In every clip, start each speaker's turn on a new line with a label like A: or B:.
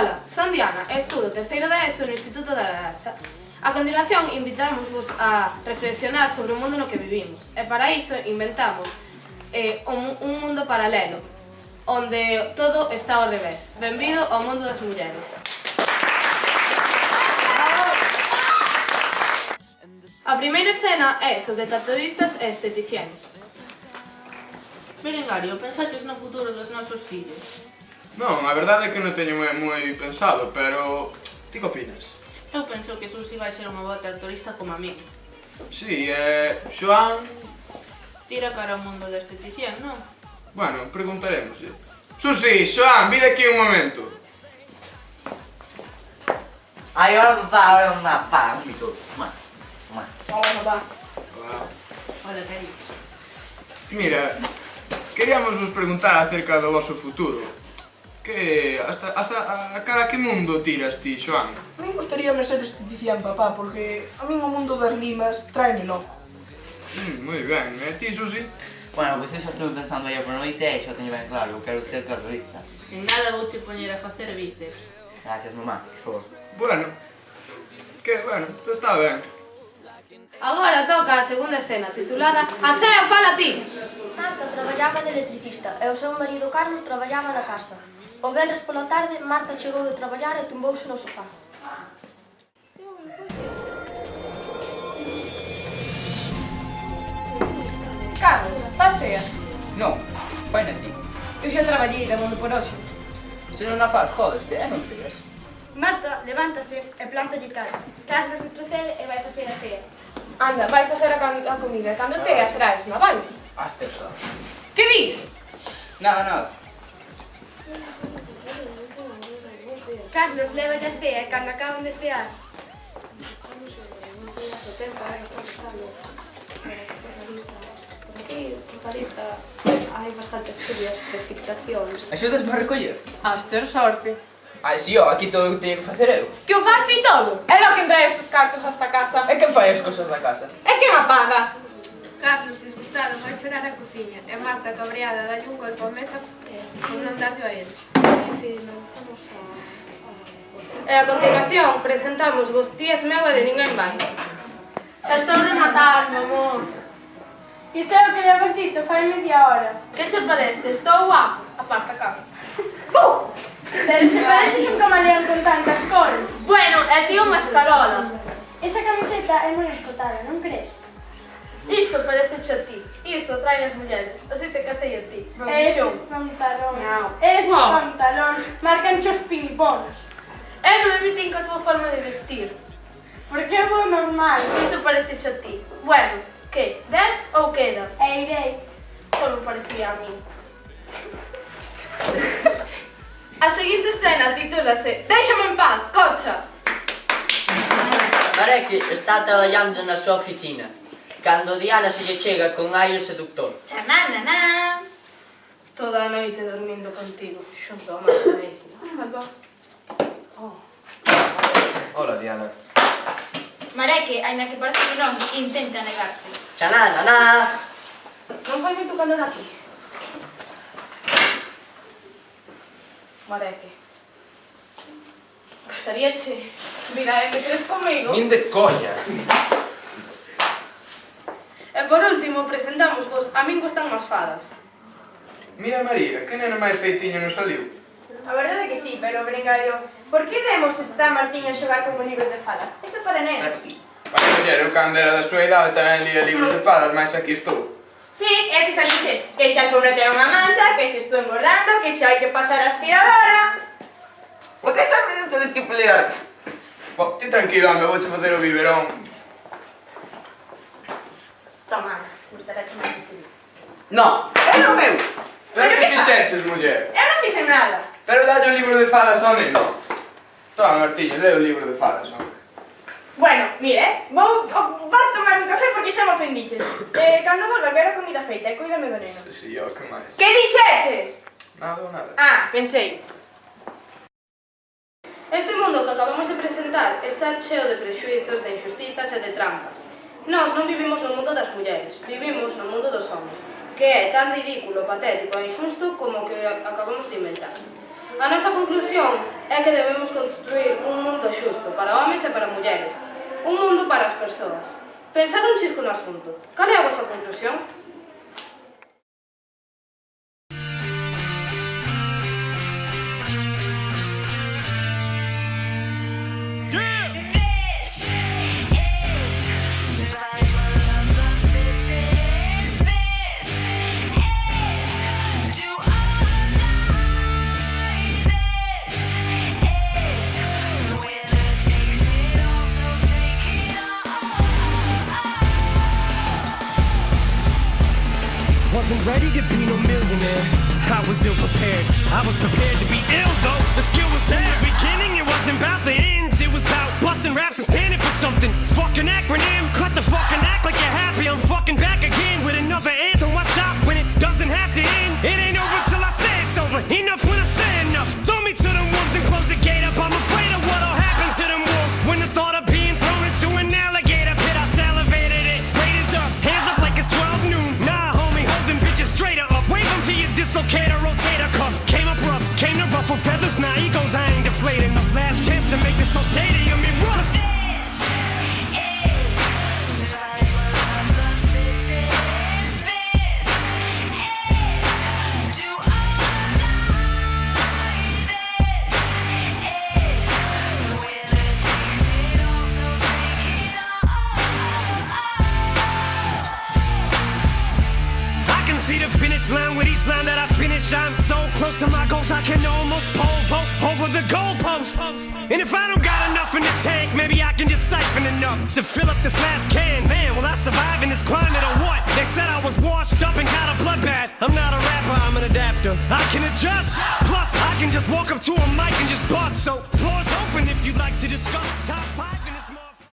A: Ola, son Diana e estudo terceiro da ESO no Instituto da Laracha. A continuación, invitámosvos a reflexionar sobre o mundo no que vivimos e para iso inventamos un mundo paralelo, onde todo está ao revés. Benvido ao mundo das mulleres. A primeira escena é sobre tractoristas e esteticians.
B: Berengario, pensaches no futuro dos nosos fillos?
C: Non, a verdade é que non teño moi pensado, pero... Ti que opinas?
B: Eu penso que Susi vai ser unha boa tractorista como a mí.
C: Si, Xoán...
B: Tira cara ao mundo da esteticien, non?
C: Bueno, preguntaremoslle. Susi, Xoán, vide aquí un momento.
D: Ai, ora pa, amigo.
A: Hola, papá.
C: Hola.
B: Hola, cariño.
C: Mira, queríamos vos preguntar acerca do vosso futuro. Que, a cara a que mundo tiras ti, Xoán?
E: A min gustaríame ser esteticien, papá, porque a min o mundo das limas tráeme loco.
C: Moi ben. E ti, Susi?
D: Bueno, pois eu xa estou pensando aí por noite e xa teño ben claro, eu quero ser tractorista.
B: En nada vouche poñer a facer bíceps.
D: Gracias, mamá, por favor.
C: Bueno, está ben.
A: Agora toca a segunda escena, titulada A Cea fala a ti!
F: Marta traballaba de electricista e o seu marido Carlos traballaba na casa. O venres pola tarde, Marta chegou de traballar e tumbouse no sofá.
A: Carlos, faz cea.
G: Non, fai na ti.
A: Eu xa traballei de mono por hoxe.
G: Se non a faz, jódeste, e non fías.
F: Marta levántase e plántalle cara. Carlos retrocede e vai facer a cea.
A: Anda, vai facer a comida. Cando te atraes, ma vai.
G: Aster só.
A: Que dis?
G: Nada.
F: Carlos lévalle a cea e cando acaban de cear.
A: Hai bastantes estudios, precipitacións.
G: Axúdasme a recoller?
A: Aster, sorte.
G: Ai, si, aquí todo o que teño que facer eu.
A: Que o faz ti todo? É lo que trae estes cartos hasta casa.
G: E quen fai as cosas da casa?
A: É quen a paga?
F: Carlos, disgustado, vai chorar á cociña e Marta, cabreada, dalle un golpe á mesa por non darlle a ele.
A: E a continuación presentamos vos tías meu e de ninguén máis.
F: Estou rematar, mamón.
H: Iso é o que levas dito fai media hora.
A: Que che parece? Estou guapo? Aparta, cara.
H: Pero se pareces un camaleón con tantas cores.
A: Bueno, e ti unha escarola.
H: Esa camiseta é moi escotada, non crees?
A: Iso parece a ti. Iso trae as mulleres. Así te catei a ti.
H: Eses pantalóns marcan os pingpons.
A: Eu non me metín coa tua forma de vestir.
H: Porque é bo normal.
A: Iso parece a ti. Bueno, que? Ves ou quedas?
H: E irei.
A: Só me parecía a mí. A seguinte escena titúlase Déixame en paz, cocha!
D: Mareki está traballando na súa oficina. Cando Diana se lle chega con aire seductor.
A: Chananana. Toda a noite dormindo contigo, xunto a Marta mesma. Salva.
C: Hola, Diana.
F: Mareke, aínda que parece que non, intenta negarse.
D: Chananana.
A: Non fai moito calor aquí. Mareque. Gustaríache vir a M3 comigo?
C: Nin de coña.
A: E por último, presentamos vos A min gustan máis fadas.
C: Mira, María, que nena máis feitiño nos saliu.
H: A verdade é que sí, pero Berengario, por que demos esta Martiña a xogar con o libro de fadas? Eso é para nenos.
C: Vai, muller, eu cando era da súa idade tamén lia libros de fadas, mais aquí estou.
H: Sí, eses aliches, que se a alfombra ten unha mancha, que se estou engordando, que se hai que pasar a aspiradora.
D: Por que sempre tedes que pelear?
C: Ti tranquilo, me vouche facer o biberón.
H: Toma, gustará chamar este libro.
D: Non, é o meu.
C: Pero que fixeches, muller?
H: Eu non fixe nada.
C: Pero dalle o libro de fadas ao neno. Toma, Martiño, lee o libro de fadas, non?
H: Bueno, mire, vou tomar un café porque xa me ofendiches. Cando volva quero comida feita e cuídame do neno.
C: Si, o que máis?
H: Que dixeches?
C: Nada.
H: Ah, pensei.
A: Este mundo que acabamos de presentar está cheo de prexuizos, de injustizas e de trampas. Nós non vivimos no mundo das mulleres, vivimos no mundo dos homes, que é tan ridículo, patético e injusto como o que acabamos de inventar. A nosa conclusión é que debemos construir un mundo xusto para homes e para mulleres, un mundo para as persoas. Pensad un chisco no asunto. Cal é a vosa conclusión?
I: Wasn't ready to be no millionaire. I was ill prepared. I was prepared to be ill though. The skill was there. In the beginning, it wasn't about the ends. It was about busting raps and standing for something. Fucking acronym. Cut the fucking act like you're happy. I'm fucking back again with another anthem. Why stop when it doesn't have to end? It ain't over till I say it's over. Enough when I say enough. Throw me to the wolves and close the gate up. I'm afraid of what'll happen to them wolves when the thought of being thrown into an alligator pit. I salivated it. Raiders up, hands up like it's 12 noon. Straighter up, wave them to your dislocator, rotator cuff. Came up rough, came to ruffle feathers. Now egos, I ain't deflating. The last chance to make this whole stadium in rust. See the finish line with each line that I finish. I'm so close to my goals I can almost pole over the goalpost. And if I don't got enough in the tank, maybe I can just siphon enough to fill up this last can. Man, will I survive in this climate or what? They said I was washed up and got a bloodbath. I'm not a rapper, I'm an adapter. I can adjust, plus I can just walk up to a mic and just bust. So floor's open if you'd like to discuss top 5 in this motherfucker.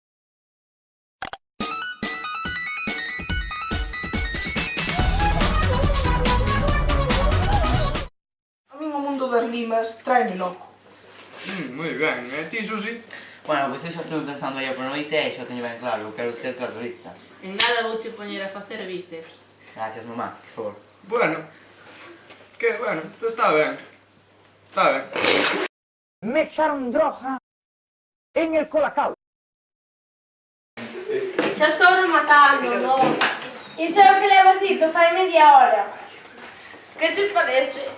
E: O mundo das limas traeme loco.
C: Moi ben. E ti, Susi?
D: Bueno, pois eu xa estou pensando aí por noite e xa teño ben claro, eu quero ser tratorista.
B: En nada vouche poñer a facer bíceps.
D: Gracias, mamá, por favor.
C: Bueno. Está ben. Está ben.
J: Me echaron droga en el colacao.
F: Xa estou rematando, non?
H: Iso é o que levas dito fai media hora.
A: Que te parece?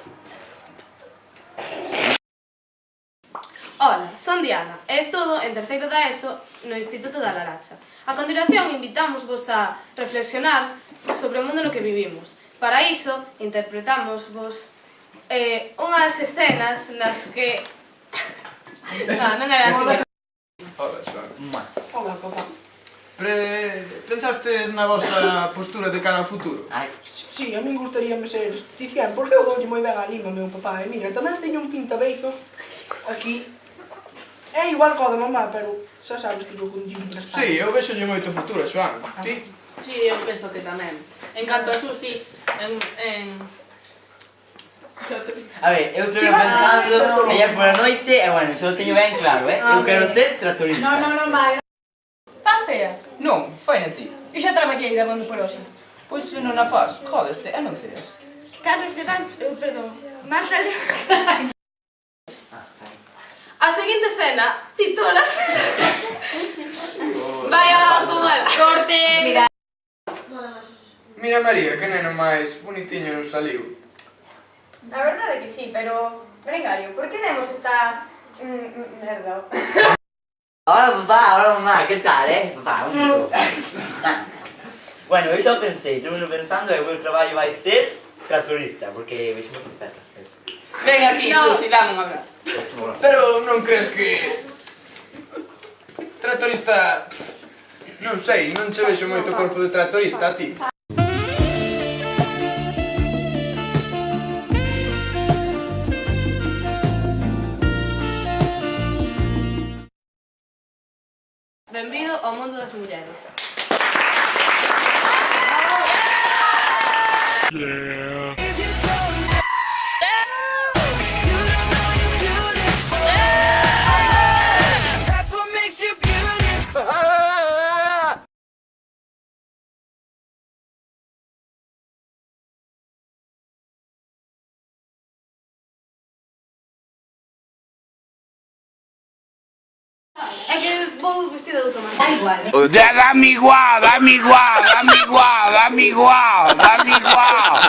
A: Hola, son Diana e estudo en terceiro da ESO no Instituto da Laracha. A continuación invitámosvos a reflexionar sobre o mundo no que vivimos. Para iso interpretámosvos unhas escenas nas que... non era así.
C: Hola, Xoan.
E: Hola, papá.
C: Pensastes na vosa postura de cara ao futuro?
D: Ai,
E: Sí, a min gustaríame ser esteticien, porque eu doulle moi ben a lima, meu papá. E mira, tamén teño un pintabeizos aquí. É igual co de mamá, pero xa sabes que eu con Jimmy nas
C: Sí, eu vexolle moito futuro, Xoan. Ti?
B: Sí, eu penso que tamén. En canto a Susi,
D: a ver, eu estou pensando ella por a noite e bueno, xa o teño ben claro, eu quero ser tratorista.
H: Non, vai.
G: Tan fea? Non, fai na ti. E xa traballei da mando por hoxe. Pois se non a faz, jódeste e non ceas.
F: Carlos Legan, perdón, Marta Legan.
A: A seguinte escena titulas... Vaya, como era? Corte...
C: Mira, María, que neno máis bonitiño nos saliu.
H: A verdade é que sí, pero... Gregario, por que demos esta... merda?
D: Ahora mamá, que tal, Papá, un pouco. Bueno, eu xa pensei, estou pensando e o meu traballo vai ser tratorista, porque vexo moi perfecta.
B: ven aquí, Susi, dame un abrazo.
C: Pero non crees que... Tratorista... Non sei, non che vexo moito corpo de tratorista, a ti.
A: Benvido ao mundo das mulleres. É que vou vestida de outra maneira.
F: Da igual.
K: Dame igual, dame igual, dame igual, dame igual, dame igual.